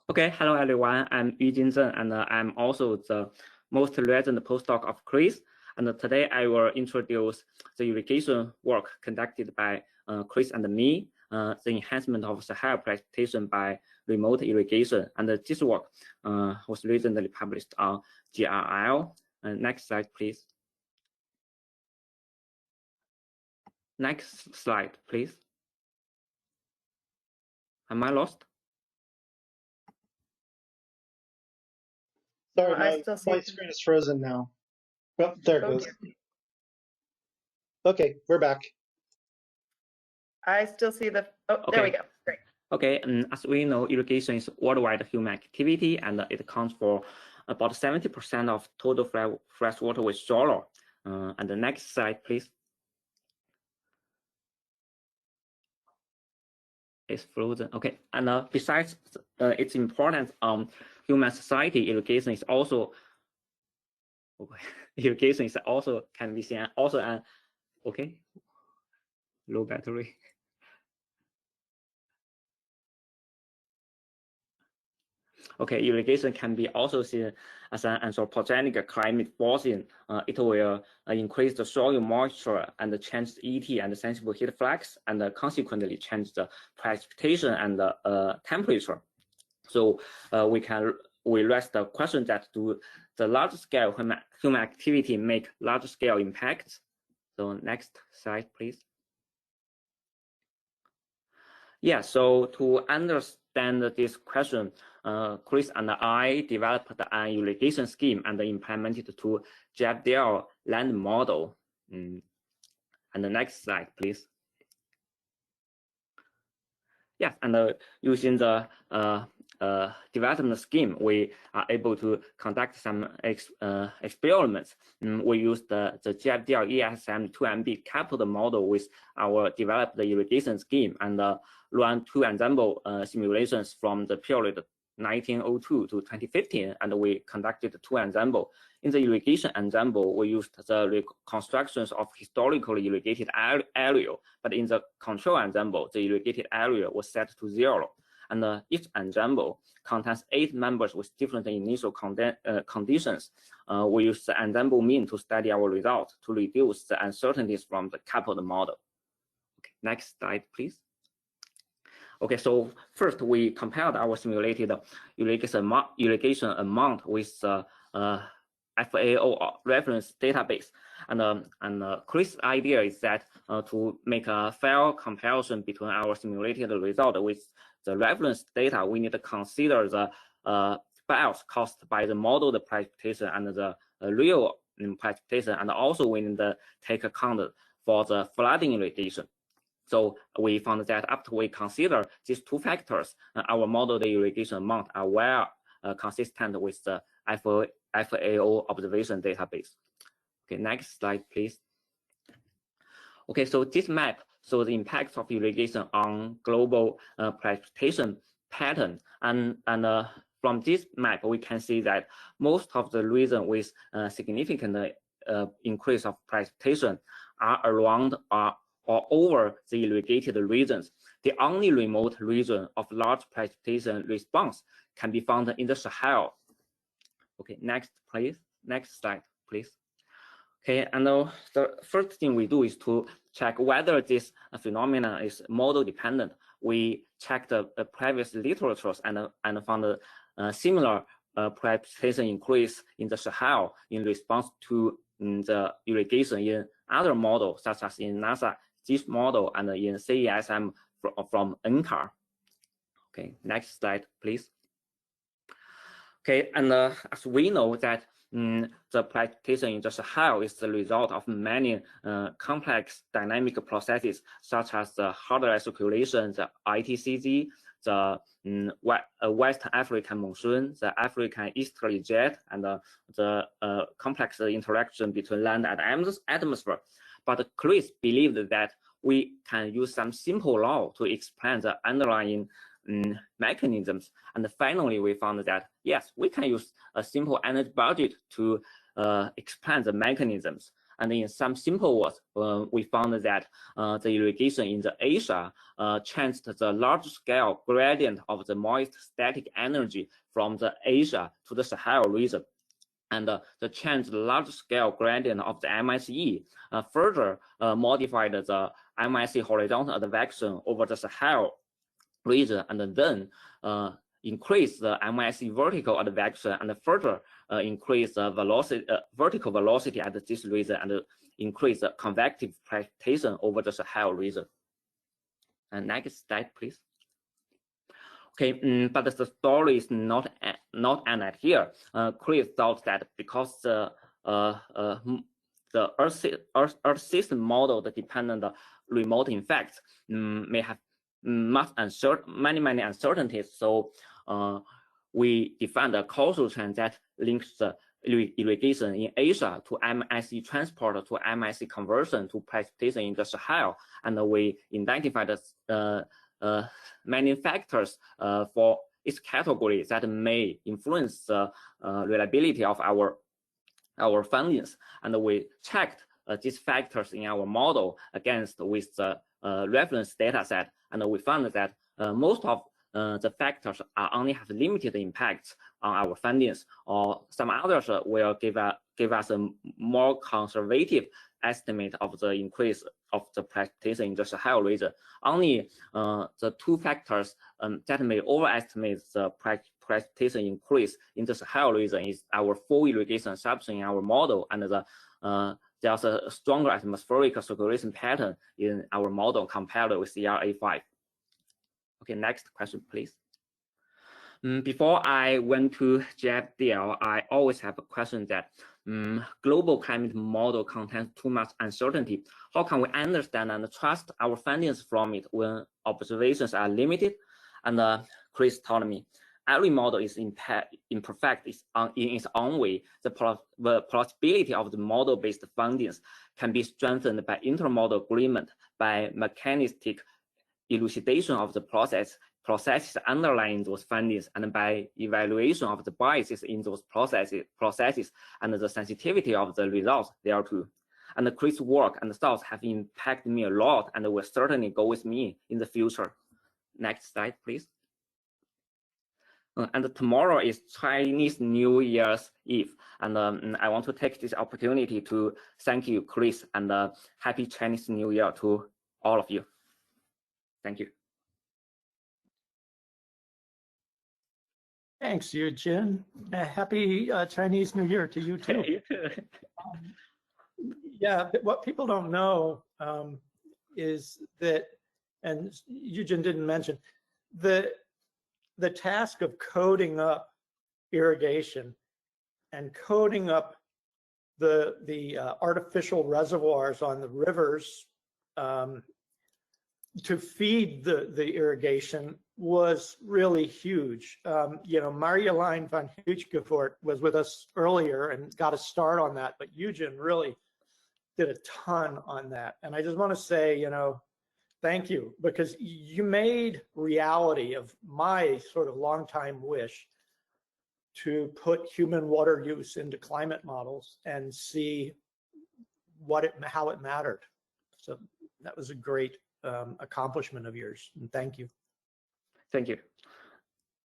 Okay, hello everyone. I'm Yujin Zeng, and I'm also the most recent postdoc of Chris. And today I will introduce the irrigation work conducted by Chris and me, the enhancement of Sahel precipitation by remote irrigation. And this work was recently published on GFDL. Next slide, please. Next slide, please. Am I lost? Sorry, my screen is frozen now. Oh, there it goes. Okay, we're back. I still see the, Okay. There we go, great. Okay, as we know, irrigation is worldwide human activity, and it accounts for about 70% of total freshwater withdrawal. And the next slide, please. It's frozen. Okay, and besides its importance on human society, irrigation is also can be seen also an low battery. Okay, irrigation can be also seen as an anthropogenic climate forcing. It will increase the soil moisture and change the ET and the sensible heat flux, and consequently change the precipitation and the temperature. So we raise the question that do the large scale human activity make large scale impacts? So next slide, please. Yeah, so to understand this question, Chris and I developed an irrigation scheme and implemented to GFDL land model. And the next slide, please. Yes, and using the development scheme, we are able to conduct some experiments. We used the GFDL ESM 2MB coupled model with our developed irrigation scheme and run two ensemble simulations from the period 1902 to 2015, and we conducted two ensemble. In the irrigation ensemble, we used the reconstructions of historically irrigated area, but in the control ensemble, the irrigated area was set to 0. And each ensemble contains 8 members with different initial conditions. We use the ensemble mean to study our results to reduce the uncertainties from the coupled model. Okay, next slide, please. Okay, so first we compared our simulated irrigation amount with the FAO reference database, and Chris' idea is that to make a fair comparison between our simulated result with the reference data, we need to consider the bias caused by the modeled precipitation and the real precipitation, and also we need to take account for the flooding irrigation. So we found that after we consider these two factors, our modeled irrigation amount are well consistent with the FAO observation database. Okay, next slide, please. Okay, so this map shows the impacts of irrigation on global precipitation pattern, and from this map we can see that most of the regions with significant increase of precipitation are around or over the irrigated regions. The only remote region of large precipitation response can be found in the Sahel. Okay, next, please. Next slide, please. Okay, and the first thing we do is to check whether this phenomenon is model dependent. We checked the previous literatures and found a similar precipitation increase in the Sahel in response to the irrigation in other models, such as in NASA GIS model and in CESM from NCAR. Okay, next slide, please. Okay, and as we know that the precipitation in the Sahel is the result of many complex dynamic processes, such as the hardware circulation, the ITCZ, the West African monsoon, the African easterly jet, and the complex interaction between land and atmosphere. But Chris believed that we can use some simple law to explain the underlying mechanisms, and finally we found that yes, we can use a simple energy budget to explain the mechanisms. And in some simple words, we found that the irrigation in the Asia changed the large-scale gradient of the moist static energy from the Asia to the Sahel region. And the changed large-scale gradient of the MSE further modified the MSE horizontal advection over the Sahel region, and then increase the MSE vertical advection and further increase the velocity, vertical velocity at this region, and increase the convective precipitation over the Sahel region. And next slide, please. Okay, but the story is not ended here. Chris thought that because the Earth system model, the dependent remote effects, may have many uncertainties. So we defined a causal chain that links the irrigation in Asia to MSE transport to MSE conversion to precipitation in the Sahel, and we identified many factors for its category that may influence the reliability of our findings, and we checked these factors in our model against with the reference data set, and we found that most of the factors only have limited impacts on our findings, or some others will give us a more conservative estimate of the increase of the precipitation in the Sahel region. Only the two factors that may overestimate the precipitation increase in the Sahel region is our full irrigation assumption in our model, and there's a stronger atmospheric circulation pattern in our model compared with CRA5. Okay, next question, please. Before I went to GFDL, I always have a question that global climate model contains too much uncertainty. How can we understand and trust our findings from it when observations are limited? And Chris told me, every model is imperfect in its own way. The plausibility of the model-based findings can be strengthened by intermodal agreement, by mechanistic elucidation of the processes underlying those findings, and by evaluation of the biases in those processes and the sensitivity of the results thereto. And Chris' work and thoughts have impacted me a lot and will certainly go with me in the future. Next slide, please. And tomorrow is Chinese New Year's Eve, and I want to take this opportunity to thank you, Chris, and happy Chinese New Year to all of you. Thank you. Thanks, Yujin. Happy Chinese New Year to you too. You too. Yeah, what people don't know is that, and Yujin didn't mention, the task of coding up irrigation and coding up the artificial reservoirs on the rivers to feed the irrigation was really huge. You know, Marjolein van Houtgevoort was with us earlier and got a start on that, but Yujin really did a ton on that. And I just want to say, you know, thank you, because you made reality of my sort of longtime wish to put human water use into climate models and see how it mattered. So that was a great accomplishment of yours, and thank you. Thank you.